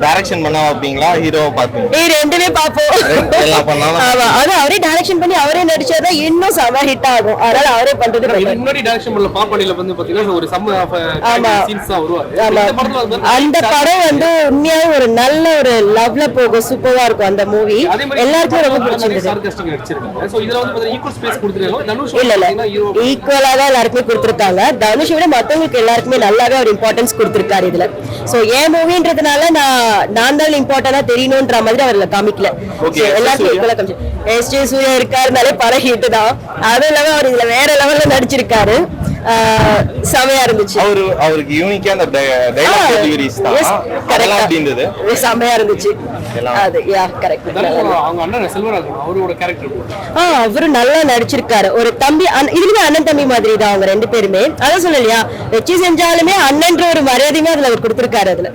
Direction பண்ணா பாப்பீங்களா ஹீரோவை பாப்பீங்களா? ரெண்டுமே பாப்போம். எல்லாம் பண்ணாலும் ஆமா, அது அவரே டைரக்ஷன் பண்ணி அவரே நடிச்சாதா இன்னும் செம ஹிட் ஆகும். அதனால அவரே பண்றது இதுக்கு முன்னாடி டைரக்ஷன் பண்ணல பாப்பாடில வந்து பாத்தீங்கன்னா ஒரு சம்ம சீன்ஸ் தான் வருவாரு. இந்த படத்துல அந்த படம் வந்து உண்மையாவே ஒரு நல்ல ஒரு லவ்ல போகும், சூப்பரா இருக்கும் அந்த மூவி. எல்லாருக்கும் ரொம்ப பிடிச்சிருந்தது. சார்காஸ்டிக் நடிச்சிருக்காங்க. சோ இதுல வந்து பாத்தீங்கன்னா ஈக்குவல் ஸ்பேஸ் கொடுத்திருக்காங்க. தனுஷ் இல்ல ஈக்குவலா தான் எல்லாருக்குமே கொடுத்திருக்காங்க. தனுஷ் விட மத்தவங்களுக்கு எல்லாருக்குமே நல்லாவே ஒரு இம்பார்ட்டன்ஸ் கொடுத்திருக்காரு இதுல. சோ ஏன் மூவின்றதுனால நான் தான் இம்பார்ட்டன்டா தெரியணும்ன்ற மாதிரி அவர்ல காமிக்கல. எல்லாருக்கும் ஈக்குவலா காமிச்சு எஸ்ஜே சூர்யா இருக்காருனாலே பல ஹிட் தான். அதுவும் இல்லாம அவர் இதுல வேற லெவல்ல நடிச்சிருக்காரு. செமையா இருந்துச்சு. அவருக்கு யூனிக்கா அந்த டயலாக் டெலிவரிஸ் தான் அதெல்லாம் அப்படி இருந்தது. செமையா இருந்துச்சு. அது கரெக்ட். அவங்க அண்ணன் செல்வராஜ் அவரோட கேரக்டர் அவரு நல்லா நடிச்சிருக்காரு. ஒரு தம்பி இதுலயுமே அண்ணன் தம்பி மாதிரி தான் அவங்க ரெண்டு பேருமே. அதான் சொல்லலையா, வெற்றி செஞ்சாலுமே அண்ணன்ற ஒரு மரியாதையுமே அதுல அவர் கொடுத்திருக்காரு. அதுல